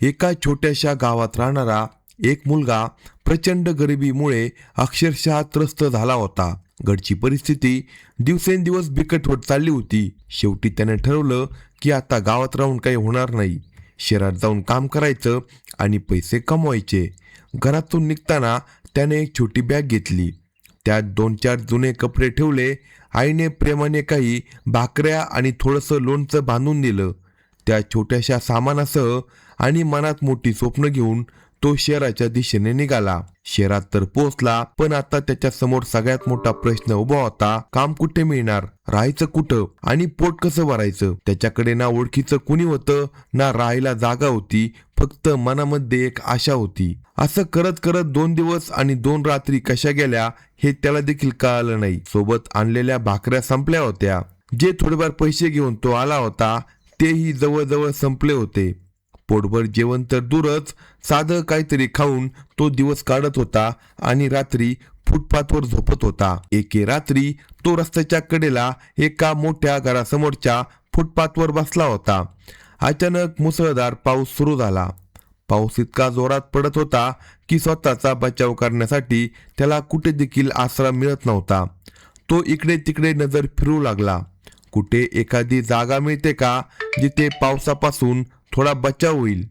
एका छोट्याशा गावात राहणारा एक मुलगा प्रचंड गरिबीमुळे अक्षरशः त्रस्त झाला होता. घरची परिस्थिती दिवसेंदिवस बिकट होत चालली होती. शेवटी त्याने ठरवलं की आता गावात राहून काही होणार नाही. शहरात जाऊन काम करायचं आणि पैसे कमवायचे. घरातून निघताना त्याने एक छोटी बॅग घेतली. त्यात 2-4 जुने कपडे ठेवले. आईने प्रेमाने काही भाकऱ्या आणि थोडंसं लोणचं बांधून दिलं. त्या छोट्याशा सामानासह आणि मनात मोठी स्वप्न घेऊन तो शहराच्या दिशेने निघाला. शहरात तर पोहोचला, पण आता त्याच्या समोर सगळ्यात मोठा प्रश्न उभा होता. काम कुठे मिळणार, राहायचं कुठं आणि पोट कसं भरायचं. त्याच्याकडे ना ओळखीचं कुणी होतं, ना राहायला जागा होती. फक्त मनामध्ये एक आशा होती. असं करत करत 2 दिवस आणि 2 रात्री कशा गेल्या हे त्याला देखील कळालं नाही. सोबत आणलेल्या भाकऱ्या संपल्या होत्या. जे थोडेफार पैसे घेऊन तो आला होता तेही जवळजवळ संपले होते. पोटभर जेवण तर दूरच, साधं काहीतरी खाऊन तो दिवस काढत होता आणि रात्री फुटपाथवर झोपत होता. एके रात्री तो रस्त्याच्या कडेला एका मोठ्या घरासमोरच्या फुटपाथवर बसला होता. अचानक मुसळधार पाऊस सुरू झाला. पाऊस इतका जोरात पडत होता की स्वतःचा बचाव करण्यासाठी त्याला कुठे देखील आसरा मिळत नव्हता. तो इकडे तिकडे नजर फिरू लागला. कुठे एखादी जागा मिळते का जिथे पावसापासून थोडा बचाव होईल.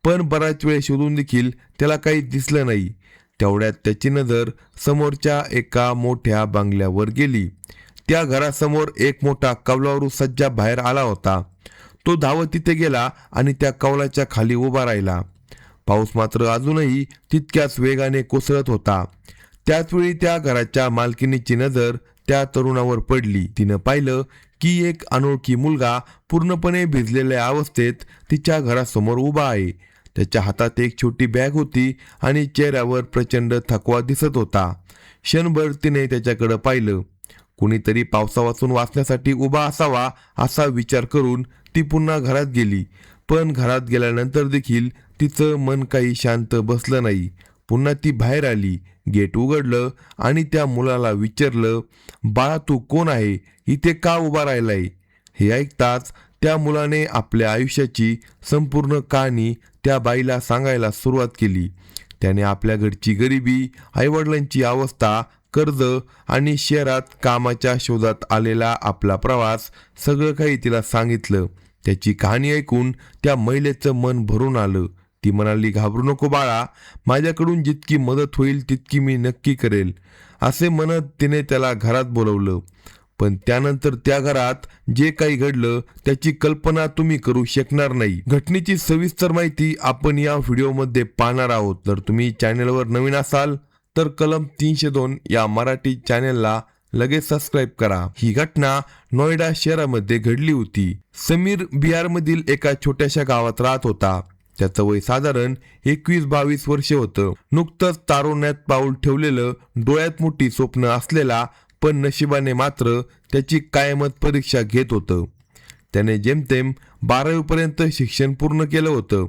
पण बराच वेळ शोधून देखील त्याला काही दिसलं नाही. तेवढ्यात त्याची नजर समोरच्या एका मोठ्या बंगल्यावर गेली. त्या घरासमोर एक मोठा कौलारू सज्जा बाहेर आला होता. तो धावत तिथे गेला आणि त्या कौलाच्या खाली उभा राहिला. पाऊस मात्र अजूनही तितक्याच वेगाने कोसळत होता. त्याचवेळी त्या घराच्या मालकिनीची नजर त्या तरुणावर पडली. तिनं पाहिलं की एक अनोळखी मुलगा पूर्णपणे भिजलेल्या अवस्थेत तिच्या घरासमोर उभा आहे. त्याच्या हातात एक छोटी बॅग होती आणि चेहऱ्यावर प्रचंड थकवा दिसत होता. क्षणभर तिने त्याच्याकडे पाहिलं. कुणीतरी पावसापासून वाचण्यासाठी उभा असावा असा विचार करून ती पुन्हा घरात गेली. पण घरात गेल्यानंतर देखील तिचं मन काही शांत बसलं नाही. पुन्हा ती बाहेर आली. गेट उघडलं आणि त्या मुलाला विचारलं, बाळा तू कोण आहे, इथे का उभा राहिलाय. हे ऐकताच त्या मुलाने आपल्या आयुष्याची संपूर्ण कहाणी त्या बाईला सांगायला सुरुवात केली. त्याने आपल्या घरची गरिबी, आईवडिलांची अवस्था, कर्ज आणि शहरात कामाच्या शोधात आलेला आपला प्रवास सगळं काही तिला सांगितलं. त्याची कहाणी ऐकून त्या महिलेचं मन भरून आलं. ती म्हणाली, घाबरू नको बाळा, माझ्याकडून जितकी मदत होईल तितकी मी नक्की करेल. असे म्हणत तिने त्याला घरात बोलवलं. पण त्यानंतर त्या घरात जे काही घडलं त्याची कल्पना तुम्ही करू शकणार नाही. घटनेची सविस्तर माहिती आपण या व्हिडिओमध्ये पाहणार आहोत. जर तुम्ही चॅनलवर नवीन असाल तर कलम 302 या मराठी चॅनलला लगेच सबस्क्राईब करा. ही घटना नोएडा शहरामध्ये घडली होती. समीर बिहारमधील एका छोट्याशा गावात राहत होता. त्याचं वय साधारण 21-22 वर्ष होतं. नुकतंच तारुण्यात पाऊल ठेवलेलं, डोळ्यात मोठी स्वप्न असलेला, पण नशिबाने मात्र त्याची कायमत परीक्षा घेत होतं. त्याने जेमतेम 12वी पर्यंत शिक्षण पूर्ण केलं होतं.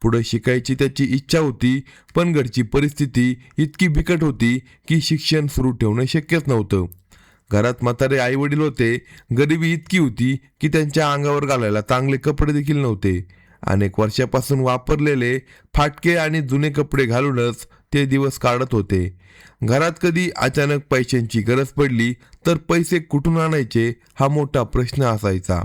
पुढे शिकायची त्याची इच्छा होती, पण घरची परिस्थिती इतकी बिकट होती की शिक्षण सुरू ठेवणं शक्यच नव्हतं. घरात म्हातारे आई वडील होते. गरिबी इतकी होती की त्यांच्या अंगावर घालायला चांगले कपडे देखील नव्हते. अनेक वर्षापासून वापरलेले फाटके आणि जुने कपडे घालूनच ते दिवस काढत होते. घरात कधी अचानक पैशांची गरज पडली तर पैसे कुठून आणायचे हा मोठा प्रश्न असायचा.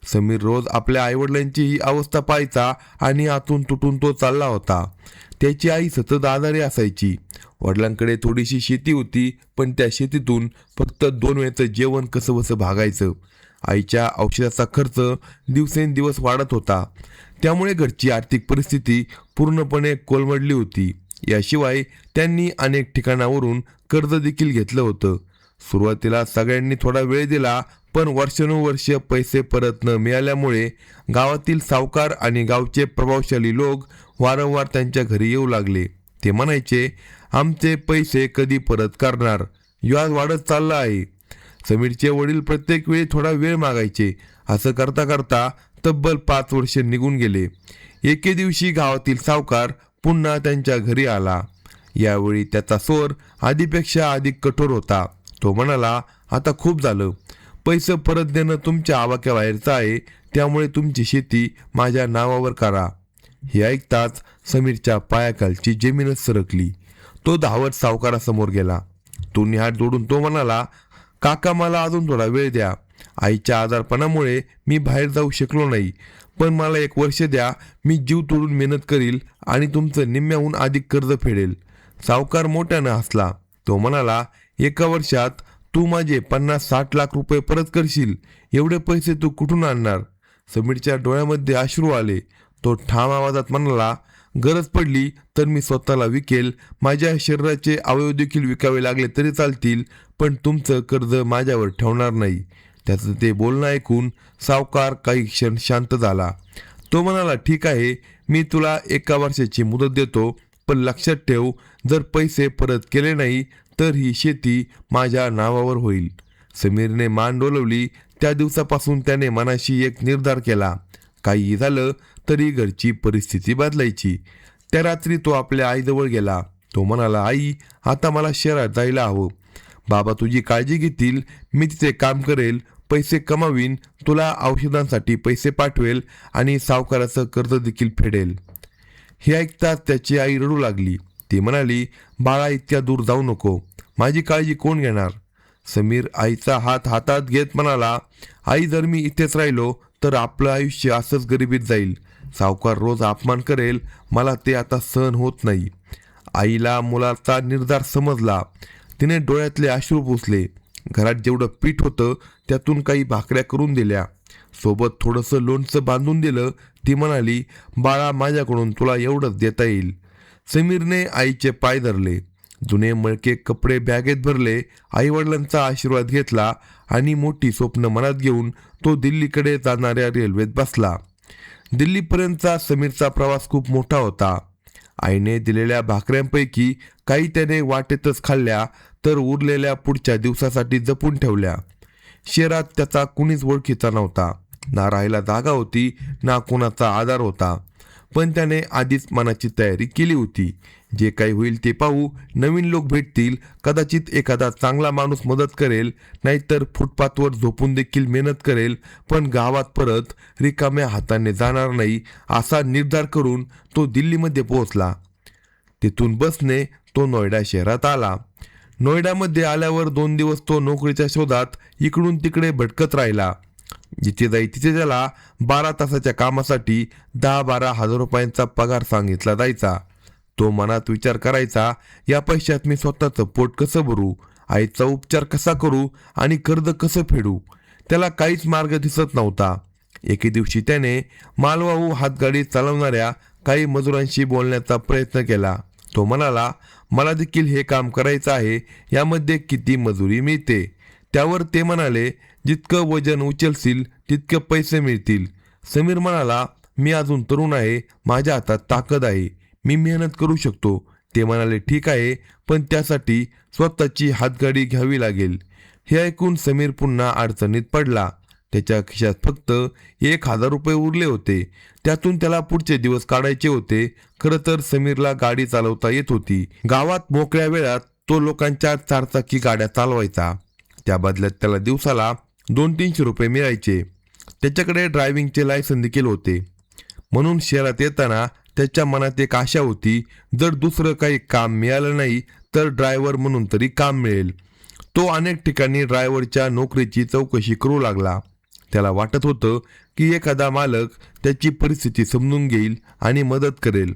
समीर रोज आपल्या आईवडिलांची ही अवस्था पाहायचा आणि आतून तुटून तो चालला होता. त्याची आई सतत आजारी असायची. वडिलांकडे थोडीशी शेती होती, पण त्या शेतीतून फक्त 2 वेळचं जेवण कसं बसं भागायचं. आईच्या औषधाचा खर्च दिवसेंदिवस वाढत होता. त्यामुळे घरची आर्थिक परिस्थिती पूर्णपणे कोलमडली होती. याशिवाय त्यांनी अनेक ठिकाणावरून कर्ज देखील घेतलं होतं. सुरुवातीला सगळ्यांनी थोडा वेळ दिला, पण वर्षानुवर्ष पैसे परत न मिळाल्यामुळे गावातील सावकार आणि गावचे प्रभावशाली लोक वारंवार त्यांच्या घरी येऊ लागले. ते म्हणायचे, आमचे पैसे कधी परत करणार, व्याज वाढत चालला आहे. समीरचे वडील प्रत्येक वेळी थोडा वेळ मागायचे. असं करता करता तब्बल 5 वर्ष निघून गेले. एके दिवशी गावातील सावकार पुन्हा त्यांच्या घरी आला. यावेळी त्याचा स्वर आधीपेक्षा अधिक कठोर होता. तो म्हणाला, आता खूप झालं. पैसे परत देणं तुमच्या आवाक्याबाहेरचं आहे. त्यामुळे तुमची शेती माझ्या नावावर करा. हे ऐकताच समीरच्या पायाखालची जमीनच सरकली. तो धावत सावकारासमोर गेला. दोन्ही हात जोडून तो म्हणाला, काका मला अजून थोडा वेळ द्या. आईच्या आजारपणामुळे मी बाहेर जाऊ शकलो नाही, पण मला 1 वर्ष द्या. मी जीव तोडून मेहनत करील आणि तुमचं निम्म्याहून अधिक कर्ज फेडेल. सावकार मोठ्यानं हसला. तो म्हणाला, 1 वर्षात तू माझे 50-60 लाख रुपये परत करशील? एवढे पैसे तू कुठून आणणार? समीरच्या डोळ्यामध्ये अश्रू आले. तो ठाम आवाजात म्हणाला, गरज पडली तर मी स्वतःला विकेल. माझ्या शरीराचे अवयव देखील विकावे लागले तरी चालतील, पण तुमचं कर्ज माझ्यावर ठेवणार नाही. त्याचं ते बोलणं ऐकून सावकार काही क्षण शांत झाला. तो म्हणाला, ठीक आहे, मी तुला 1 वर्षाची मुदत देतो, पण लक्षात ठेव, जर पैसे परत केले नाही तर ही शेती माझ्या नावावर होईल. समीरने मान डोलवली. त्या दिवसापासून त्याने मनाशी एक निर्धार केला. काही झालं तरी घरची परिस्थिती बदलायची. त्या रात्री तो आपल्या आईजवळ गेला. तो म्हणाला, आई, आता मला शहरात जायला हवं. बाबा तुझी काळजी घेतील. मी तिथे काम करेल, पैसे कमावीन, तुला औषधांसाठी पैसे पाठवेल आणि सावकाराचं कर्ज देखील फेडेल. हे ऐकताच त्याची आई रडू लागली. ती म्हणाली, बाळा, इतक्या दूर जाऊ नको. माझी काळजी कोण घेणार? समीर आईचा हात हातात घेत म्हणाला, आई, जर मी इथेच राहिलो तर आपलं आयुष्य असंच गरिबीत जाईल. सावकार रोज अपमान करेल. मला ते आता सहन होत नाही. आईला मुलाचा निर्धार समजला. तिने डोळ्यातले अश्रू पुसले. घरात जेवढं पीठ होतं त्यातून काही भाकऱ्या करून दिल्या. सोबत थोडंसं लोणचं बांधून दिलं. ती म्हणाली, बाळा, माझ्याकडून तुला एवढंच देता येईल. समीरने आईचे पाय धरले. जुने मळके कपडे बॅगेत भरले. आईवडिलांचा आशीर्वाद घेतला आणि मोठी स्वप्न मनात घेऊन तो दिल्लीकडे जाणाऱ्या रेल्वेत बसला. दिल्लीपर्यंतचा समीरचा प्रवास खूप मोठा होता. आईने दिलेल्या भाकऱ्यांपैकी काही त्याने वाटेतच खाल्ल्या, तर उरलेल्या पुढच्या दिवसासाठी जपून ठेवल्या. शहरात त्याचा कुणीच ओळखीचा नव्हता. ना राहायला जागा होती, ना कोणाचा आधार होता. पण त्याने आधीच मनाची तयारी केली होती. जे काही होईल ते पाहू. नवीन लोक भेटतील, कदाचित एखादा चांगला माणूस मदत करेल, नाहीतर फुटपाथवर झोपून देखील मेहनत करेल, पण गावात परत रिकाम्या हाताने जाणार नाही, असा निर्धार करून तो दिल्लीमध्ये पोहोचला. तिथून बसने तो नोएडा शहरात आला. नोएडामध्ये आल्यावर 2 दिवस तो नोकरीच्या शोधात इकडून तिकडे भटकत राहिला. जिथे जाई तिथे त्याला 12 तासाच्या कामासाठी 10-12 हजार रुपयांचा पगार सांगितला जायचा. तो मनात विचार करायचा, या पैशात मी स्वतःचं पोट कसं भरू, आईचा उपचार कसा करू आणि कर्ज कसं फेडू? त्याला काहीच मार्ग दिसत नव्हता. एके दिवशी त्याने मालवाहू हातगाडी चालवणाऱ्या काही मजुरांशी बोलण्याचा प्रयत्न केला. तो म्हणाला, मला देखील हे काम करायचं आहे. यामध्ये किती मजुरी मिळते? त्यावर ते म्हणाले, जितकं वजन उचलशील तितके पैसे मिळतील. समीर म्हणाला, मी अजून तरुण आहे, माझ्या हातात ताकद आहे, मी मेहनत करू शकतो. ते म्हणाले, ठीक आहे, पण त्यासाठी स्वतःची हातगाडी घ्यावी लागेल. हे ऐकून समीर पुन्हा अडचणीत पडला. त्याच्या खिशात फक्त 1,000 रुपये उरले होते. त्यातून त्याला पुढचे दिवस काढायचे होते. खरं तर समीरला गाडी चालवता येत होती. गावात मोकळ्या वेळात तो लोकांच्या 4 चाकी गाड्या चालवायचा. त्या बदल्यात त्याला दिवसाला 200-300 रुपये मिळायचे. त्याच्याकडे ड्रायव्हिंगचे लायसन देखील होते. म्हणून शहरात येताना त्याच्या मनात एक आशा होती, जर दुसरं काही काम मिळालं नाही तर ड्रायव्हर म्हणून तरी काम मिळेल. तो अनेक ठिकाणी ड्रायव्हरच्या नोकरीची चौकशी करू लागला. त्याला वाटत होतं की एखादा मालक त्याची परिस्थिती समजून घेईल आणि मदत करेल.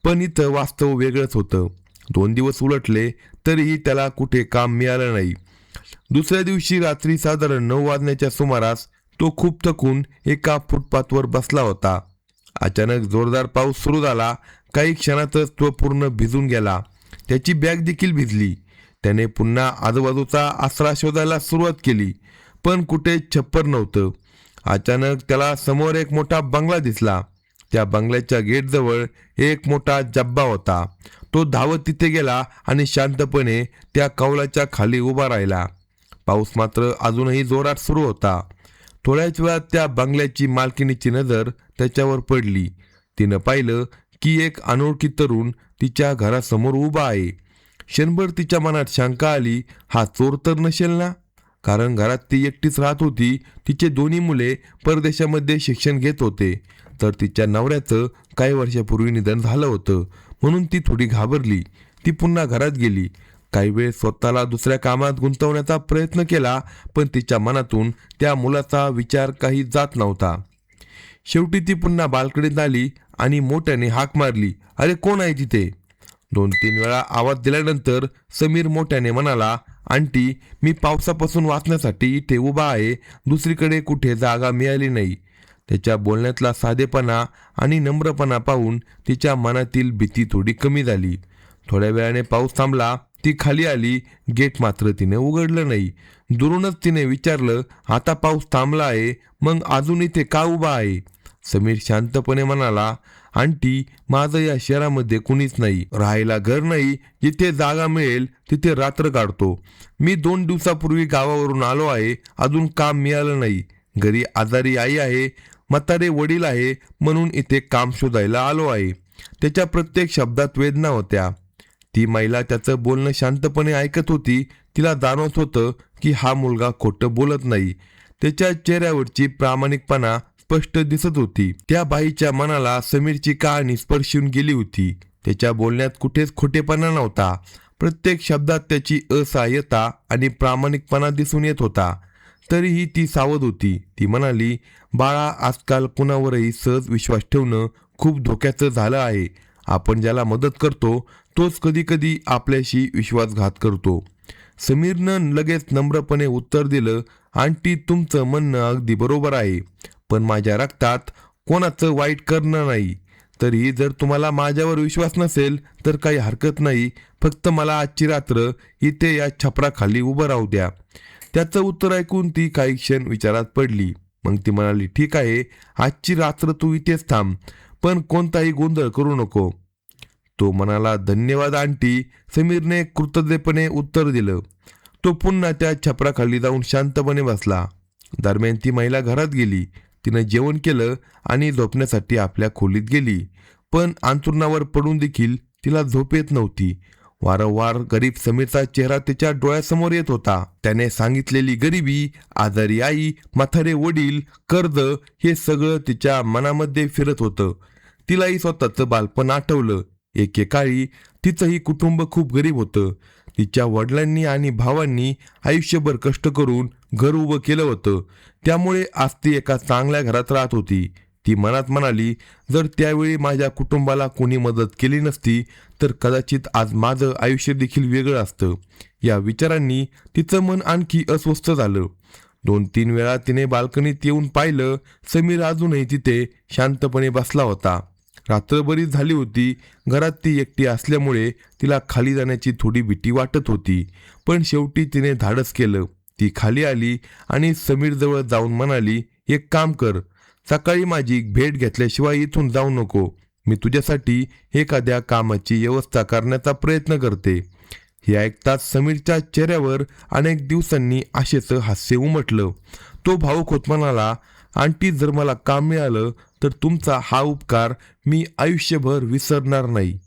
पण इथं वास्तव वेगळंच होतं. 2 दिवस उलटले तरीही त्याला कुठे काम मिळालं नाही. दुसऱ्या दिवशी रात्री साधारण 9 वाजण्याच्या सुमारास तो खूप थकून एका फुटपाथवर बसला होता. अचानक जोरदार पाऊस सुरू झाला. काही क्षणातच तो पूर्ण भिजून गेला. त्याची बॅग देखील भिजली. त्याने पुन्हा आजूबाजूचा आसरा शोधायला सुरुवात केली, पण कुठे छप्पर नव्हतं. अचानक त्याला समोर एक मोठा बंगला दिसला. त्या बंगल्याच्या गेटजवळ एक मोठा जब्बा होता. तो धावत तिथे गेला आणि शांतपणे त्या कौलाच्या खाली उभा राहिला. पाऊस मात्र अजूनही जोरात सुरू होता. थोड्याच वेळात त्या बंगल्याची मालकिनीची नजर त्याच्यावर पडली. तिनं पाहिलं की एक अनोळखी तरुण तिच्या घरासमोर उभा आहे. क्षणभर तिच्या मनात शंका आली, हा चोर तर नसेल ना? कारण घरात ती एकटीच राहत होती. तिचे 2 मुले परदेशामध्ये शिक्षण घेत होते. तर तिच्या नवऱ्याचं काही वर्षापूर्वी निधन झालं होतं, म्हणून ती थोडी घाबरली. ती पुन्हा घरात गेली. काही वेळ स्वतःला दुसऱ्या कामात गुंतवण्याचा प्रयत्न केला, पण तिच्या मनातून त्या मुलाचा विचार काही जात नव्हता. शेवटी ती पुन्हा बाल्कनीत आली आणि मोठ्याने हाक मारली, "अरे कोण आहे तिथे?" 2-3 वेळा आवाज दिल्यानंतर समीर मोठ्याने म्हणाला, "आंटी, मी पावसापासून वाचण्यासाठी इथे उभा आहे. दुसरीकडे कुठे जागा मिळाली नाही." त्याच्या बोलण्यातला साधेपणा आणि नम्रपणा पाहून तिच्या मनातील भीती थोडी कमी झाली. थोड्या वेळाने पाऊस थांबला. ती खाली आली. गेट मात्र तिने उघडलं नाही. दुरूनच तिने विचारलं, "आता पाऊस थांबला आहे, मग अजून इथे का उभा आहे?" समीर शांतपणे म्हणाला, "आंटी, माझं या शहरामध्ये कुणीच नाही. राहायला घर नाही. जिथे जागा मिळेल तिथे रात्र काढतो. मी 2 दिवसापूर्वी गावावरून आलो आहे. अजून काम मिळालं नाही. घरी आजारी आई आहे, म्हातारे वडील आहे, म्हणून इथे काम शोधायला आलो आहे." त्याच्या प्रत्येक शब्दात वेदना होत्या. ती महिला त्याचं बोलणं शांतपणे ऐकत होती. तिला जाणवत होतं की हा मुलगा खोटं बोलत नाही. त्याच्या चेहऱ्यावरची प्रामाणिकपणा स्पष्ट दिसत होती. त्या बाईच्या मनाला समीरची कहाणी स्पर्शून गेली होती. त्याच्या बोलण्यात कुठेच खोटेपणा नव्हता. प्रत्येक शब्दात त्याची असहाय्यता आणि प्रामाणिकपणा दिसून येत होता. तरीही ती सावध होती. ती म्हणाली, "बाळा, आजकाल कुणावरही सहज विश्वास ठेवणं खूप धोक्याचं झालं आहे. आपण ज्याला मदत करतो तोच कधीकधी आपल्याशी विश्वासघात करतो." समीरनं लगेच नम्रपणे उत्तर दिलं, "आंटी, तुमचं म्हणणं अगदी बरोबर आहे, पण माझ्या रक्तात कोणाचं वाईट करणं नाही. तरीही जर तुम्हाला माझ्यावर विश्वास नसेल तर काही हरकत नाही. फक्त मला आजची रात्र इथे या छपराखाली उभं राहू द्या." त्याचं उत्तर ऐकून ती काही क्षण विचारात पडली. मग ती म्हणाली, "ठीक आहे, आजची रात्र तू इथेच थांब, पण कोणताही गोंधळ करू नको." तो म्हणाला, "धन्यवाद आंटी." समीरने कृतज्ञपणे उत्तर दिलं. तो पुन्हा त्या छपराखाली जाऊन शांतपणे बसला. दरम्यान ती महिला घरात गेली. तिनं जेवण केलं आणि झोपण्यासाठी आपल्या खोलीत गेली. पण अंथरुणावर पडून देखील तिला झोप येत नव्हती. वारंवार गरीब समीरचा चेहरा तिच्या डोळ्यासमोर येत होता. त्याने सांगितलेली गरिबी, आजारी आई, म्हातारे वडील, कर्ज, हे सगळं तिच्या मनामध्ये फिरत होतं. तिलाही स्वतःचं बालपण आठवलं. एकेकाळी तिचंही कुटुंब खूप गरीब होतं. तिच्या वडिलांनी आणि भावांनी आयुष्यभर कष्ट करून घर उभं केलं होतं. त्यामुळे आज ती एका चांगल्या घरात राहत होती. ती मनात म्हणाली, "जर त्यावेळी माझ्या कुटुंबाला कोणी मदत केली नसती तर कदाचित आज माझं आयुष्य देखील वेगळं असतं." या विचारांनी तिचं मन आणखी अस्वस्थ झालं. 2-3 वेळा तिने बाल्कनीत येऊन पाहिलं. समीर अजूनही तिथे शांतपणे बसला होता. रात्र बरीच झाली होती. घरात ती एकटी असल्यामुळे तिला खाली जाण्याची थोडी भीती वाटत होती. पण शेवटी तिने धाडस केलं. ती खाली आली आणि समीरजवळ जाऊन म्हणाली, "एक काम कर, सकाळी माझी भेट घेतल्याशिवाय इथून जाऊ नको. मी तुझ्यासाठी एखाद्या कामाची व्यवस्था करण्याचा प्रयत्न करते." हे ऐकताच समीरच्या चेहऱ्यावर अनेक दिवसांनी आशेचं हास्य उमटलं. तो भावुक होत म्हणाला, "आंटी, जर मला काम मिळालं तर तुमचा हा उपकार मी आयुष्यभर विसरणार नाही."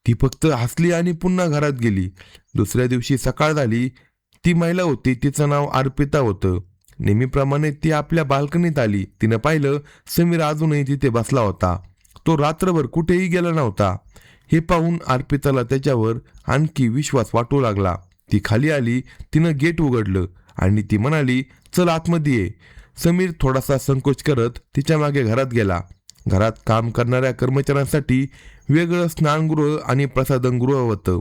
ती फक्त हसली आणि पुन्हा घरात गेली. दुसऱ्या दिवशी सकाळ झाली. ती महिला होती, तिचं नाव अर्पिता होतं. नेहमीप्रमाणे ती आपल्या बाल्कनीत आली. तिनं पाहिलं समीर अजूनही तिथे बसला होता. तो रात्रभर कुठेही गेला नव्हता. हे पाहून अर्पिताला त्याच्यावर आणखी विश्वास वाटू लागला. ती खाली आली. तिनं गेट उघडलं आणि ती म्हणाली, "चल आतमध्ये ये." समीर थोडासा संकोच करत तिच्या मागे घरात गेला. घरात काम करणाऱ्या कर्मचाऱ्यांसाठी वेगळं स्नानगृह आणि प्रसाधनगृह होतं.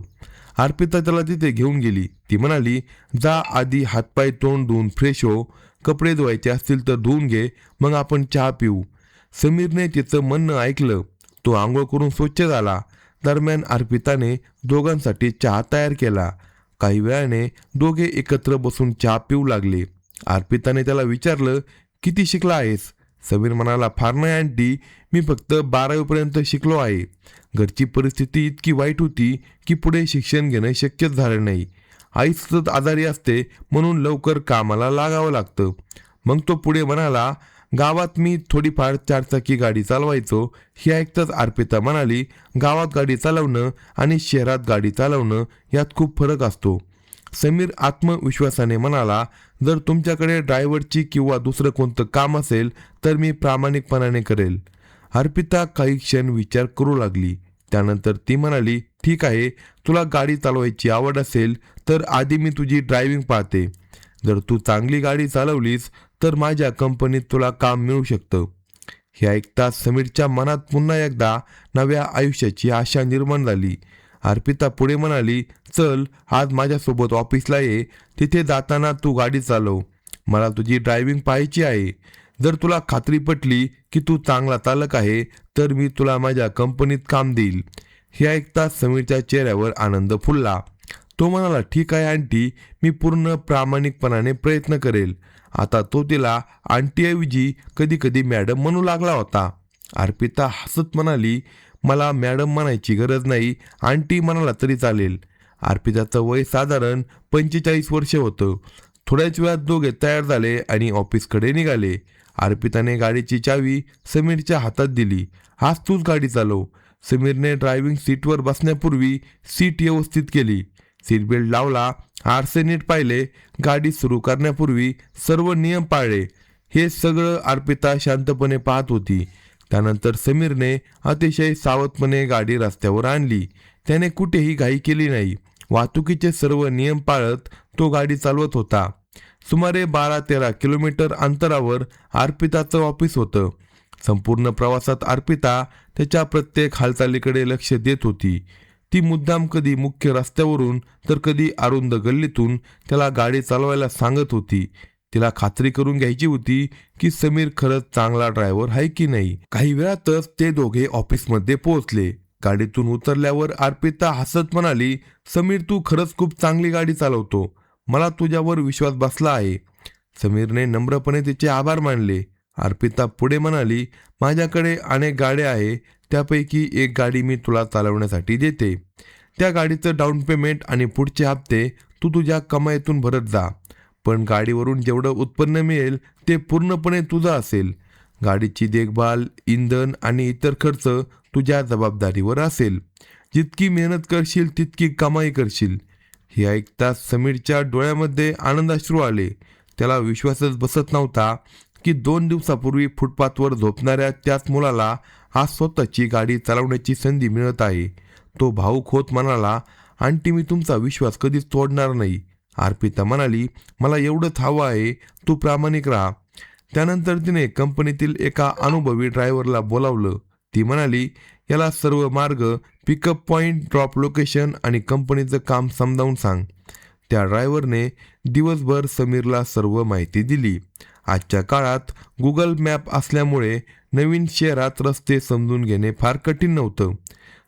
अर्पिता त्याला तिथे घेऊन गेली. ती म्हणाली, "जा, आधी हातपाय तोंड धुवून फ्रेश हो. कपडे धुवायचे असतील तर धुवून घे, मग आपण चहा पिऊ." समीरने तिचं म्हणणं ऐकलं. तो आंघोळ करून स्वच्छ झाला. दरम्यान अर्पिताने दोघांसाठी चहा तयार केला. काही वेळाने दोघे एकत्र बसून चहा पिऊ लागले. अर्पिताने त्याला विचारलं, "किती शिकला आहेस?" समीर म्हणाला, "फार नाही आंटी, मी फक्त 12वी शिकलो आहे. घरची परिस्थिती इतकी वाईट होती की पुढे शिक्षण घेणं शक्यच झालं नाही. आई सतत आजारी असते, म्हणून लवकर कामाला लागावं लागतं." मग तो पुढे म्हणाला, "गावात मी थोडीफार 4 चाकी गाडी चालवायचो." हे ऐकताच अर्पिता म्हणाली, "गावात गाडी चालवणं आणि शहरात गाडी चालवणं यात खूप फरक असतो." समीर आत्मविश्वासाने म्हणाला, "जर तुमच्याकडे ड्रायव्हरची किंवा दुसरं कोणतं काम असेल तर मी प्रामाणिकपणाने करेल." अर्पिता काही क्षण विचार करू लागली. त्यानंतर ती म्हणाली, ठीक आहे, तुला गाडी चालवायची आवड असेल तर आधी मी तुझी ड्रायव्हिंग पाहते. जर तू चांगली गाडी चालवलीस तर माझ्या कंपनीत तुला काम मिळू शकतं. हे ऐकताच समीरच्या मनात पुन्हा एकदा नव्या आयुष्याची आशा निर्माण झाली. अर्पिता पुढे म्हणाली, चल आज माझ्यासोबत ऑफिसला ये. तिथे जाताना तू गाडी चालव. मला तुझी ड्रायव्हिंग पाहायची आहे. जर तुला खात्री पटली की तू चांगला चालक आहे तर मी तुला माझ्या कंपनीत काम देईल. हे ऐकताच समीरच्या चेहऱ्यावर आनंद फुलला. तो म्हणाला, ठीक आहे आंटी, मी पूर्ण प्रामाणिकपणाने प्रयत्न करेल. आता तो तिला आंटीऐवजी कधी कधी मॅडम म्हणू लागला होता. अर्पिता हसत म्हणाली, मला मॅडम म्हणायची गरज नाही, आंटी म्हणाला तरी चालेल. अर्पिताचं वय साधारण 45 वर्ष होतं. थोड्याच वेळात दोघे तयार झाले आणि ऑफिसकडे निघाले. अर्पिताने गाडीची चावी समीरच्या हातात दिली. आज तूच गाडी चालव. समीरने ड्रायव्हिंग सीटवर बसण्यापूर्वी सीट व्यवस्थित केली, सीट बेल्ट लावला, आरसे नीट पाहिले, गाडी सुरू करण्यापूर्वी सर्व नियम पाळले. हे सगळं अर्पिता शांतपणे पाहत होती. त्यानंतर समीरने अतिशय सावधपणे गाडी रस्त्यावर आणली. त्याने कुठेही घाई केली नाही. वाहतुकीचे सर्व नियम पाळत तो गाडी चालवत होता. सुमारे 12-13 किलोमीटर अंतरावर अर्पिताचं ऑफिस होतं. संपूर्ण प्रवासात अर्पिता त्याच्या प्रत्येक हालचालीकडे लक्ष देत होती. ती मुद्दाम कधी मुख्य रस्त्यावरून तर कधी अरुंद गल्लीतून त्याला गाडी चालवायला सांगत होती. तिला खात्री करून घ्यायची होती की समीर खरंच चांगला ड्रायव्हर आहे की नाही. काही वेळातच ते दोघे ऑफिसमध्ये पोहोचले. गाडीतून उतरल्यावर अर्पिता हसत म्हणाली, समीर तू खरंच खूप चांगली गाडी चालवतो. मला तुझ्यावर विश्वास बसला आहे. समीरने नम्रपणे तिचे आभार मानले. अर्पिता पुढे म्हणाली, माझ्याकडे अनेक गाड्या आहे, त्यापैकी एक गाडी मी तुला चालवण्यासाठी देते. त्या गाडीचं डाऊन पेमेंट आणि पुढचे हप्ते तू तुझ्या कमाईतून भरत जा. पण गाडीवरून जेवढं उत्पन्न मिळेल ते पूर्णपणे तुझं असेल. गाडीची देखभाल, इंधन आणि इतर खर्च तुझ्या जबाबदारीवर असेल. जितकी मेहनत करशील तितकी कमाई करशील. हे ऐकताच समीरच्या डोळ्यामध्ये आनंदाश्रू आले. त्याला विश्वासच बसत नव्हता की 2 दिवसापूर्वी फुटपाथवर झोपणाऱ्या त्याच मुलाला आज स्वतःची गाडी चालवण्याची संधी मिळत आहे. तो भाऊक होत म्हणाला, आंटी मी तुमचा विश्वास कधीच तोडणार नाही. अर्पिता म्हणाली, मला एवढंच हवं आहे, तू प्रामाणिक राहा. त्यानंतर तिने कंपनीतील एका अनुभवी ड्रायव्हरला बोलावलं. ती म्हणाली, याला सर्व मार्ग, पिकअप पॉईंट, ड्रॉप लोकेशन आणि कंपनीचं काम समजावून सांग. त्या ड्रायव्हरने दिवसभर समीरला सर्व माहिती दिली. आजच्या काळात गुगल मॅप असल्यामुळे नवीन शहरात रस्ते समजून घेणे फार कठीण नव्हतं.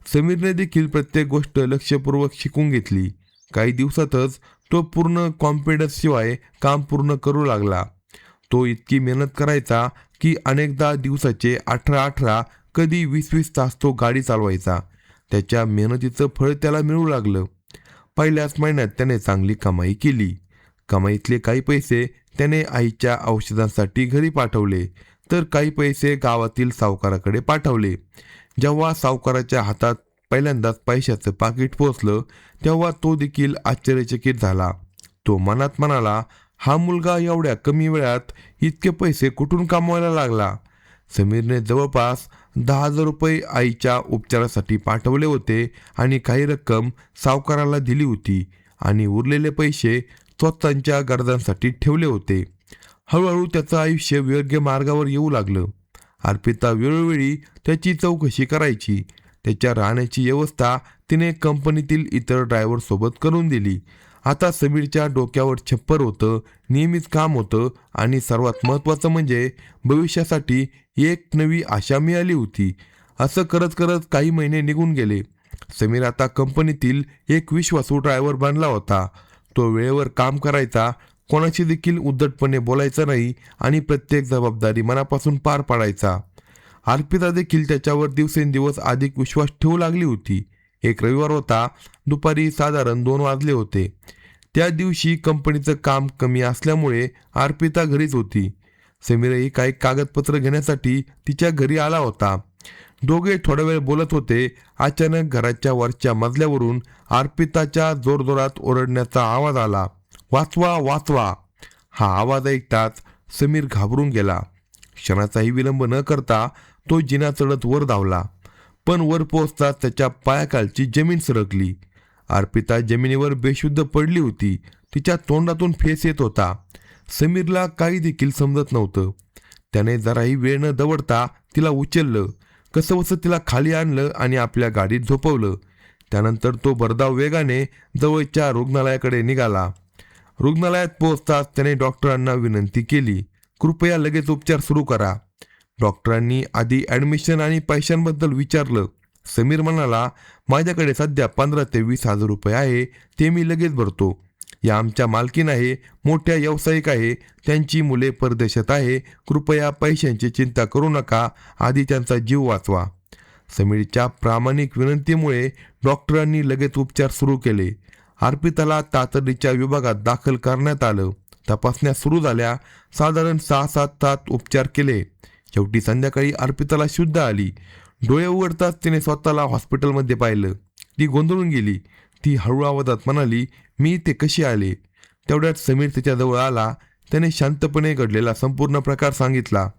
समीरने देखील प्रत्येक गोष्ट लक्षपूर्वक शिकून घेतली. काही दिवसातच तो पूर्ण कॉन्फिडन्स शिवाय काम पूर्ण करू लागला. तो इतकी मेहनत करायचा की अनेकदा दिवसाचे 18-18 कधी 20-20 तास तो गाडी चालवायचा. त्याच्या मेहनतीचं फळ त्याला मिळू लागलं. पहिल्याच महिन्यात त्याने चांगली कमाई केली. कमाईतले काही पैसे त्याने आईच्या औषधांसाठी घरी पाठवले, तर काही पैसे गावातील सावकाराकडे पाठवले. जेव्हा सावकाराच्या हातात पहिल्यांदाच पैशाचं पाकिट पोचलं तेव्हा तो देखील आश्चर्यचकित झाला. तो मनात म्हणाला, हा मुलगा एवढ्या कमी वेळात इतके पैसे कुठून कमवायला लागला. समीरने जवळपास 10,000 रुपये आईच्या उपचारासाठी पाठवले होते आणि काही रक्कम सावकाराला दिली होती आणि उरलेले पैसे स्वतःच्या गरजांसाठी ठेवले होते. हळूहळू त्याचं आयुष्य योग्य मार्गावर येऊ लागलं. अर्पिता वेळोवेळी त्याची चौकशी करायची. त्याच्या राहण्याची व्यवस्था तिने कंपनीतील इतर ड्रायव्हरसोबत करून दिली. आता समीरच्या डोक्यावर छप्पर होतं, नियमित काम होतं आणि सर्वात महत्त्वाचं म्हणजे भविष्यासाठी एक नवी आशा मिळाली होती. असं करत करत काही महिने निघून गेले. समीर आता कंपनीतील एक विश्वासू ड्रायव्हर बनला होता. तो वेळेवर काम करायचा, कोणाशी देखील उद्धटपणे बोलायचं नाही आणि प्रत्येक जबाबदारी मनापासून पार पाडायचा. अर्पिता देखील त्याच्यावर दिवसेंदिवस अधिक विश्वास ठेवू लागली होती. एक रविवार होता. दुपारी साधारण 2 वाजले होते. त्या दिवशी कंपनीचं काम कमी असल्यामुळे अर्पिता घरीच होती. समीरही काही कागदपत्र घेण्यासाठी तिच्या घरी आला होता. दोघे थोडा वेळ बोलत होते. अचानक घराच्या वरच्या मजल्यावरून अर्पिताच्या जोरजोरात ओरडण्याचा आवाज आला. वाचवा वाचवा. हा आवाज ऐकताच समीर घाबरून गेला. क्षणाचाही विलंब न करता तो जिना चढत वर धावला, पण वर पोहोचताच त्याच्या पायाखालची जमीन सरकली. अर्पिता जमिनीवर बेशुद्ध पडली होती. तिच्या तोंडातून फेस येत होता. समीरला काही देखील समजत नव्हतं. त्याने जराही वेळ न दवडता तिला उचललं, कसंबसं तिला खाली आणलं आणि आपल्या गाडीत झोपवलं. त्यानंतर तो भरधाव वेगाने जवळच्या रुग्णालयाकडे निघाला. रुग्णालयात पोहोचताच त्याने डॉक्टरांना विनंती केली, कृपया लगेच उपचार सुरू करा. डॉक्टरांनी आधी ॲडमिशन आणि पैशांबद्दल विचारलं. समीर म्हणाला, माझ्याकडे सध्या 15 ते 20 हजार रुपये आहे, ते मी लगेच भरतो. या आमच्या मालकीन आहे, मोठ्या व्यावसायिक आहे, त्यांची मुले परदेशात आहे, कृपया पैशांची चिंता करू नका, आधी त्यांचा जीव वाचवा. समीरच्या प्रामाणिक विनंतीमुळे डॉक्टरांनी लगेच उपचार सुरू केले. अर्पिताला तातडीच्या विभागात दाखल करण्यात आलं. तपासण्या सुरू झाल्या. साधारण 6-7 तास उपचार केले. शेवटी संध्याकाळी अर्पिताला शुद्ध आली. डोळे उघडताच तिने स्वतःला हॉस्पिटलमध्ये पाहिलं. ती गोंधळून गेली. ती हळू आवाजात म्हणाली, मी इथे कशी आले? तेवढ्यात समीर तिच्याजवळ आला. त्याने शांतपणे घडलेला संपूर्ण प्रकार सांगितला.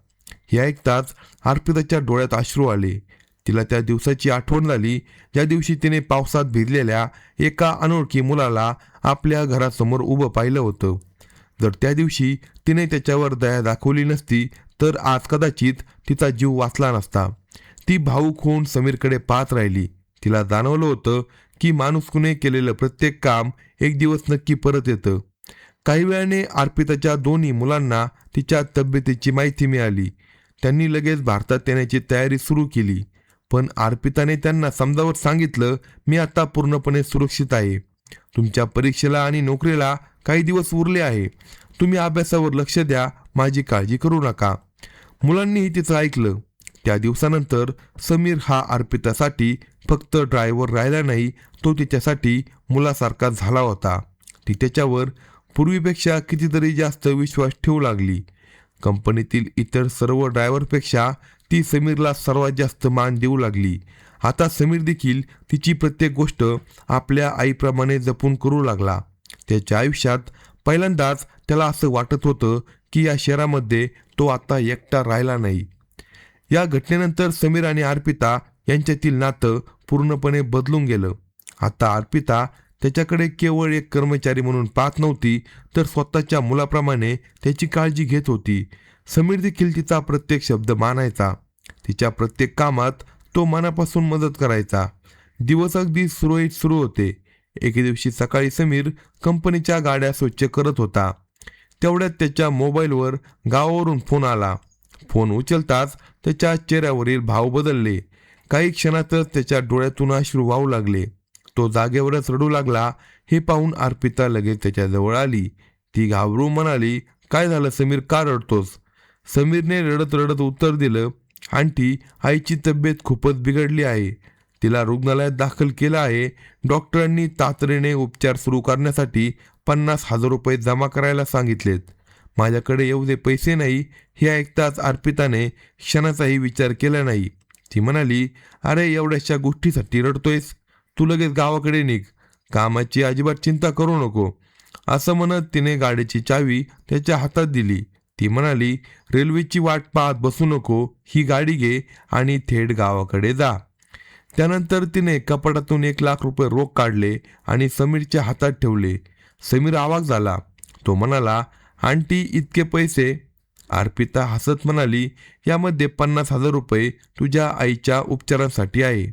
हे ऐकताच अर्पिताच्या डोळ्यात अश्रू आले. तिला त्या दिवसाची आठवण झाली, ज्या दिवशी तिने पावसात भिजलेल्या एका अनोळखी मुलाला आपल्या घरासमोर उभं पाहिलं होतं. जर त्या दिवशी तिने त्याच्यावर दया दाखवली नसती तर आज कदाचित तिचा जीव वाचला नसता. ती भावूक होऊन समीरकडे पाहत राहिली. तिला जाणवलं होतं की माणुसकीने केलेलं प्रत्येक काम एक दिवस नक्की परत येतं. काही वेळाने अर्पिताच्या दोन्ही मुलांना तिच्या तब्येतीची माहिती मिळाली. त्यांनी लगेच भारतात येण्याची तयारी सुरू केली. पण अर्पिताने त्यांना समजावत सांगितलं, मी आता पूर्णपणे सुरक्षित आहे. तुमच्या परीक्षेला आणि नोकरीला काही दिवस उरले आहे. तुम्ही अभ्यासावर लक्ष द्या, माझी काळजी करू नका. मुलांनीही तिचं ऐकलं. त्या दिवसानंतर समीर हा अर्पितासाठी फक्त ड्रायव्हर राहिला नाही, तो तिच्यासाठी मुलासारखा झाला होता. ती त्याच्यावर पूर्वीपेक्षा कितीतरी जास्त विश्वास ठेवू लागली. कंपनीतील इतर सर्व ड्रायव्हरपेक्षा ती समीरला सर्वात जास्त मान देऊ लागली. आता समीर देखील तिची प्रत्येक गोष्ट आपल्या आईप्रमाणे जपून करू लागला. त्याच्या आयुष्यात पहिल्यांदाच त्याला असं वाटत होतं की या शहरामध्ये तो आता एकटा राहिला नाही. या घटनेनंतर समीर आणि अर्पिता यांच्यातील नातं पूर्णपणे बदलून गेलं. आता अर्पिता त्याच्याकडे केवळ एक कर्मचारी म्हणून पाहत नव्हती, तर स्वतःच्या मुलाप्रमाणे त्याची काळजी घेत होती. समीर देखील तिचा प्रत्येक शब्द मानायचा. तिच्या प्रत्येक कामात तो मनापासून मदत करायचा. दिवस अगदी सुरळीत सुरू होते. एके दिवशी सकाळी समीर कंपनीच्या गाड्या स्वच्छ करत होता. तेवढ्यात त्याच्या मोबाईलवर गावावरून फोन आला. फोन उचलताच त्याच्या चेहऱ्यावरील भाव बदलले. काही क्षणातच त्याच्या डोळ्यातून अश्रू वाहू लागले. तो जागेवरच रडू लागला. हे पाहून अर्पिता लगेच त्याच्याजवळ आली. ती घाबरून म्हणाली, काय झालं समीर, का रडतोस? समीरने रडत रडत उत्तर दिलं, आंटी, आईची तब्येत खूपच बिघडली आहे. तिला रुग्णालयात दाखल केलं आहे. डॉक्टरांनी तातडीने उपचार सुरू करण्यासाठी 50,000 रुपये जमा करायला सांगितलेत. माझ्याकडे एवढे पैसे नाही. हे ऐकताच अर्पिताने क्षणाचाही विचार केला नाही. ती म्हणाली, अरे एवढ्याशा गोष्टीसाठी रडतोयस? तू लगेच गावाकडे निघ. कामाची अजिबात चिंता करू नको. असं म्हणत तिने गाडीची चावी त्याच्या हातात दिली. ती म्हणाली, रेल्वेची वाट पाहत बसू नको. ही गाडी घे आणि थेट गावाकडे जा. त्यानंतर तिने कपाटातून 1,00,000 रुपये रोख काढले आणि समीरच्या हातात ठेवले. समीर अवाक झाला. तो म्हणाला, आंटी, इतके पैसे? अर्पिता हसत म्हणाली, यामध्ये 50,000 रुपये तुझ्या आईच्या उपचारांसाठी आहे.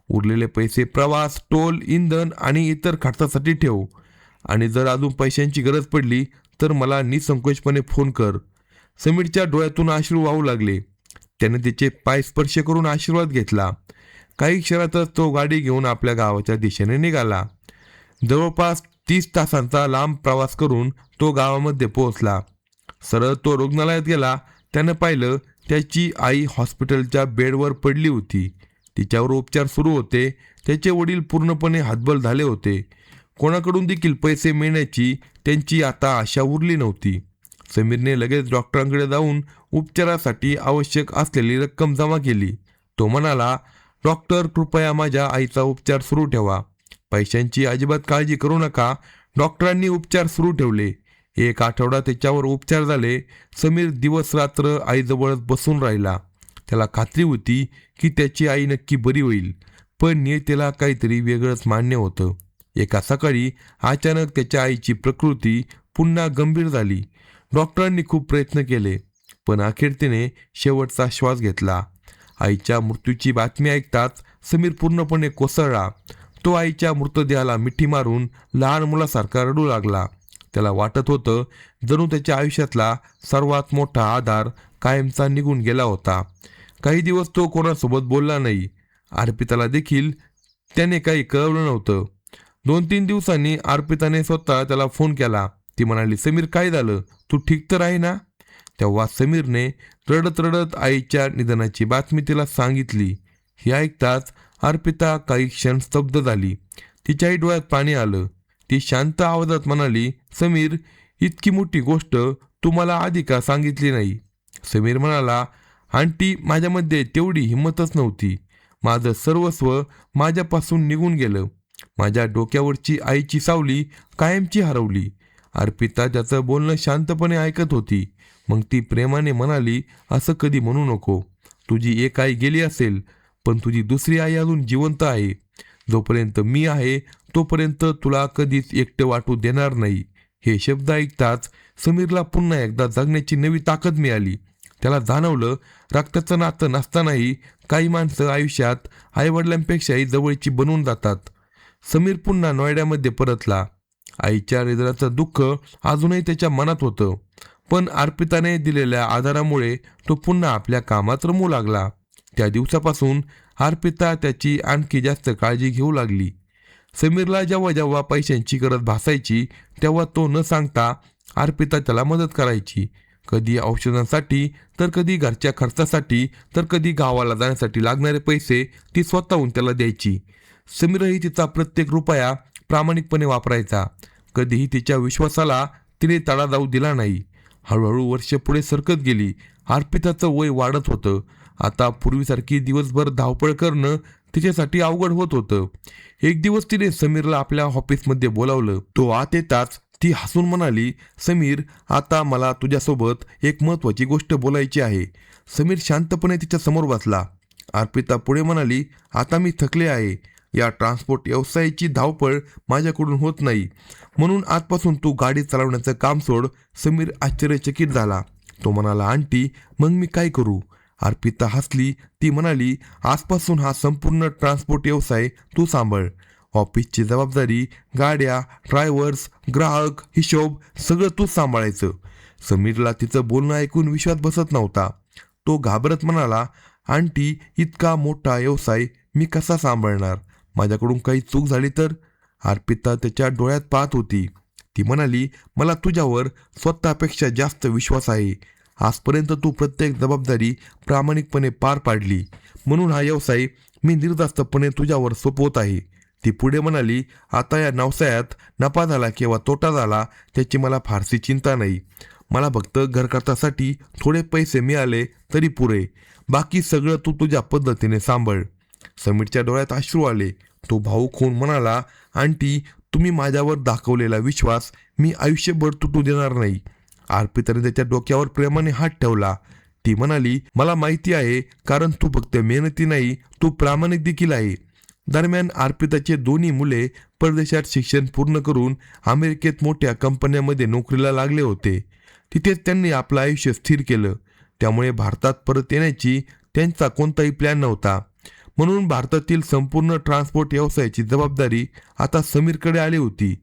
उरलेले पैसे प्रवास, टोल, इंधन आणि इतर खर्चासाठी ठेव. आणि जर अजून पैशांची गरज पडली तर मला निसंकोचपणे फोन कर. समीरच्या डोळ्यातून अश्रू वाहू लागले. त्याने तिचे पाय स्पर्श करून आशीर्वाद घेतला. काही क्षणातच तो गाडी घेऊन आपल्या गावाच्या दिशेने निघाला. जवळपास 30 तासांचा लांब प्रवास करून तो गावामध्ये पोहोचला. सरळ तो रुग्णालयात गेला. त्यानं पाहिलं, त्याची आई हॉस्पिटलच्या बेडवर पडली होती. तिच्यावर उपचार सुरू होते. त्याचे वडील पूर्णपणे हतबल झाले होते. कोणाकडून देखील पैसे मिळण्याची त्यांची आता आशा उरली नव्हती. समीरने लगेच डॉक्टरांकडे जाऊन उपचारासाठी आवश्यक असलेली रक्कम जमा केली. तो म्हणाला, डॉक्टर, कृपया माझ्या आईचा उपचार सुरू ठेवा. पैशांची अजिबात काळजी करू नका. डॉक्टरांनी उपचार सुरू ठेवले. 1 आठवडा त्याच्यावर उपचार झाले. समीर दिवस रात्र आईजवळच बसून राहिला. त्याला खात्री होती की त्याची आई नक्की बरी होईल, पण नियतीला काहीतरी वेगळंच मान्य होतं. एका सकाळी अचानक त्याच्या आईची प्रकृती पुन्हा गंभीर झाली. डॉक्टरांनी खूप प्रयत्न केले, पण अखेर तिने शेवटचा श्वास घेतला. आईच्या मृत्यूची बातमी ऐकताच समीर पूर्णपणे कोसळला. तो आईच्या मृतदेहाला मिठी मारून लहान मुलासारखा रडू लागला. त्याला वाटत होतं जणू त्याच्या आयुष्यातला सर्वात मोठा आधार कायमचा निघून गेला होता. काही दिवस तो कोणासोबत बोलला नाही. अर्पिताला देखील त्याने काही कळवलं नव्हतं. 2-3 दिवसांनी अर्पिताने स्वतः त्याला फोन केला. ती म्हणाली, समीर काय झालं, तू ठीक तर आहे ना? तेव्हा समीरने रडत रडत आईच्या निधनाची बातमी तिला सांगितली. हे ऐकताच अर्पिता काही क्षण स्तब्ध झाली. तिच्याही डोळ्यात पाणी आलं. ती शांत आवाजात म्हणाली, समीर, इतकी मोठी गोष्ट तू मला आधी का सांगितली नाही? समीर म्हणाला, आंटी, माझ्यामध्ये तेवढी हिंमतच नव्हती. माझं सर्वस्व माझ्यापासून निघून गेलं. माझ्या डोक्यावरची आईची सावली कायमची हरवली. अर्पिता त्याचं बोलणं शांतपणे ऐकत होती. मग ती प्रेमाने म्हणाली, असं कधी म्हणू नको. तुझी एक आई गेली असेल, पण तुझी दुसरी आई अजून जिवंत आहे. जोपर्यंत मी आहे तोपर्यंत तुला कधीच एकटं वाटू देणार नाही. हे शब्द ऐकताच समीरला पुन्हा एकदा जगण्याची नवी ताकद मिळाली. त्याला जाणवलं, रक्ताचं नातं नसतानाही काही माणसं आयुष्यात आईवडिलांपेक्षाही जवळची बनून जातात. समीर पुन्हा नोएडामध्ये परतला. आईच्या निधनाचं दुःख अजूनही त्याच्या मनात होतं, पण अर्पिताने दिलेल्या आधारामुळे तो पुन्हा आपल्या कामात रमू लागला. त्या दिवसापासून अर्पिता त्याची आणखी जास्त काळजी घेऊ लागली. समीरला जेव्हा जेव्हा पैशांची गरज भासायची तेव्हा तो न सांगता अर्पिता त्याला मदत करायची. कधी औषधांसाठी, तर कधी घरच्या खर्चासाठी, तर कधी गावाला जाण्यासाठी लागणारे पैसे ती स्वतःहून त्याला द्यायची. समीरही तिचा प्रत्येक रुपया प्रामाणिकपणे वापरायचा. कधीही तिच्या विश्वासाला तिने तडा जाऊ दिला नाही. हळूहळू वर्ष पुढे सरकत गेली. अर्पिताचं वय वाढत होतं. आता पूर्वीसारखी दिवसभर धावपळ करणं तिच्यासाठी अवघड होत होतं. एक दिवस तिने समीरला आपल्या ऑफिसमध्ये बोलावलं. तो आत येताच ती हसून म्हणाली, समीर, आता मला तुझ्यासोबत एक महत्त्वाची गोष्ट बोलायची आहे. समीर शांतपणे तिच्या समोर बसला. अर्पिता पुढे म्हणाली, आता मी थकले आहे. या ट्रान्सपोर्ट व्यवसायाची धावपळ माझ्याकडून होत नाही, म्हणून आजपासून तू गाडी चालवण्याचं काम सोड. समीर आश्चर्यचकित झाला. तो म्हणाला, आंटी, मग मी काय करू? अर्पिता हसली. ती म्हणाली, आजपासून हा संपूर्ण ट्रान्सपोर्ट व्यवसाय तू सांभाळ. ऑफिसची जबाबदारी, गाड्या, ड्रायव्हर्स, ग्राहक, हिशोब सगळं तूच सांभाळायचं. समीरला तिचं बोलणं ऐकून विश्वास बसत नव्हता. तो घाबरत म्हणाला, आंटी, इतका मोठा व्यवसाय मी कसा सांभाळणार? माझ्याकडून काही चूक झाली तर? अर्पिता त्याच्या डोळ्यात पाहत होती. ती म्हणाली, मला तुझ्यावर स्वतःपेक्षा जास्त विश्वास आहे. आजपर्यंत तू प्रत्येक जबाबदारी प्रामाणिकपणे पार पाडली, म्हणून हा व्यवसाय मी निर्धास्तपणे तुझ्यावर सोपवत आहे. ती पुढे म्हणाली, आता या व्यवसायात नफा झाला किंवा तोटा झाला त्याची मला फारशी चिंता नाही. मला फक्त घरखर्चासाठी थोडे पैसे मिळाले तरी पुरे. बाकी सगळं तू तुझ्या पद्धतीने सांभाळ. समीरच्या डोळ्यात अश्रू आले. तो भाऊक होऊन म्हणाला, आंटी, तुम्ही माझ्यावर दाखवलेला विश्वास मी आयुष्यभर तुटू देणार नाही. अर्पिताने त्याच्या डोक्यावर प्रेमाने हात ठेवला. ती म्हणाली, मला माहिती आहे, कारण तू फक्त मेहनती नाही, तू प्रामाणिक देखील आहे. दरम्यान अर्पिताचे दोन्ही मुले परदेशात शिक्षण पूर्ण करून अमेरिकेत मोठ्या कंपन्यांमध्ये नोकरीला लागले होते. तिथेच त्यांनी आपलं आयुष्य स्थिर केलं. त्यामुळे भारतात परत येण्याची त्यांचा कोणताही प्लॅन नव्हता. म्हणून भारतातील संपूर्ण ट्रान्सपोर्ट व्यवसायाची जबाबदारी आता समीरकडे आली होती.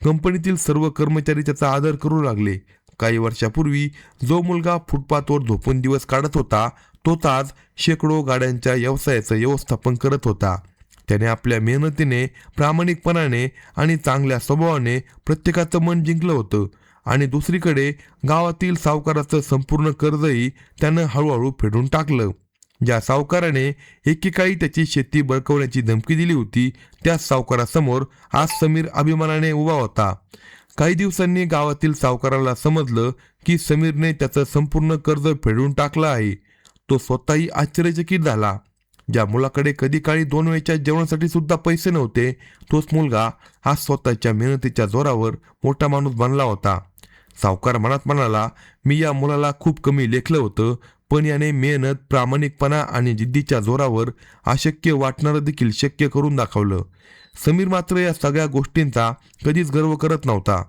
कंपनीतील सर्व कर्मचारी त्याचा आदर करू लागले. काही वर्षापूर्वी जो मुलगा फुटपाथवर झोपून दिवस काढत होता, तोच आज शेकडो गाड्यांच्या व्यवसायाचं व्यवस्थापन करत होता. त्याने आपल्या मेहनतीने, प्रामाणिकपणाने आणि चांगल्या स्वभावाने प्रत्येकाचं मन जिंकलं होतं. आणि दुसरीकडे गावातील सावकाराचं संपूर्ण कर्जही त्यानं हळूहळू फेडून टाकलं. ज्या सावकाराने एकेकाळी त्याची शेती बळकवण्याची धमकी दिली होती, त्याच सावकारासमोर आज समीर अभिमानाने उभा होता. काही दिवसांनी गावातील सावकाराला समजलं की समीरने त्याचं संपूर्ण कर्ज फेडून टाकलं आहे. तो स्वतःही आश्चर्यचकित झाला. ज्या मुलाकडे कधी काळी 2 वेळच्या जेवणासाठी सुद्धा पैसे नव्हते, तोच मुलगा आज स्वतःच्या मेहनतीच्या जोरावर मोठा माणूस बनला होता. सावकार मनात म्हणाला, मी या मुलाला खूप कमी लेखलं होतं, पण याने मेहनत, प्रामाणिकपणा आणि जिद्दीच्या जोरावर अशक्य वाटणारं देखील शक्य करून दाखवलं. समीर मात्र या सगळ्या गोष्टींचा कधीच गर्व करत नव्हता.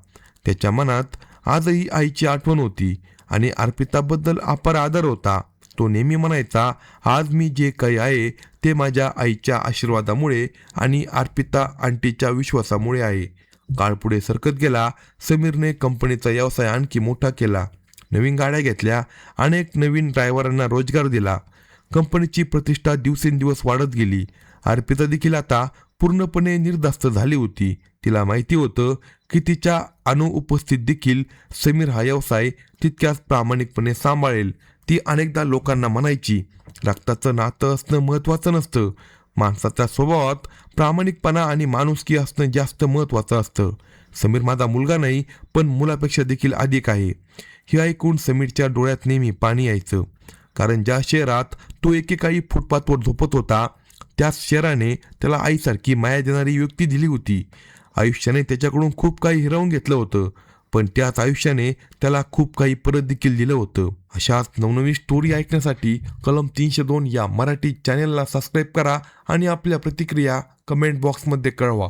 त्याच्या मनात आजही आईची आठवण होती आणि अर्पिताबद्दल अपार आदर होता. तो नेहमी म्हणायचा, आज मी जे काही आहे ते माझ्या आईच्या आशीर्वादामुळे आणि अर्पिता आंटीच्या विश्वासामुळे आहे. काळ पुढे सरकत गेला. समीरने कंपनीचा व्यवसाय आणखी मोठा केला. नवीन गाड्या घेतल्या, अनेक नवीन ड्रायव्हरांना रोजगार दिला. कंपनीची प्रतिष्ठा दिवसेंदिवस वाढत गेली. अर्पिता देखील आता पूर्णपणे निर्धास्त झाली होती. तिला माहिती होतं की तिच्या अनुपस्थित देखील समीर हा व्यवसाय तितक्याच प्रामाणिकपणे सांभाळेल. ती अनेकदा लोकांना म्हणायची, रक्ताचं नातं असणं महत्त्वाचं नसतं, माणसाच्या स्वभावात प्रामाणिकपणा आणि माणुसकी असणं जास्त महत्त्वाचं असतं. समीर माझा मुलगा नाही, पण मुलापेक्षा देखील अधिक आहे. हे ऐकून समीरच्या डोळ्यात नेहमी पाणी यायचं. कारण ज्या शहरात तो एकेकाळी फुटपाथवर झोपत होता, त्याच शहराने त्याला आईसारखी माया देणारी व्यक्ती दिली होती. आयुष्याने त्याच्याकडून खूप काही हिरावून घेतलं होतं, पण त्याच आयुष्याने त्याला खूप काही परत देखील दिलं होतं. अशाच नवनवीन स्टोरी ऐकण्यासाठी कलम 302 या मराठी चॅनेलला सबस्क्राईब करा आणि आपल्या प्रतिक्रिया कमेंट बॉक्समध्ये कळवा.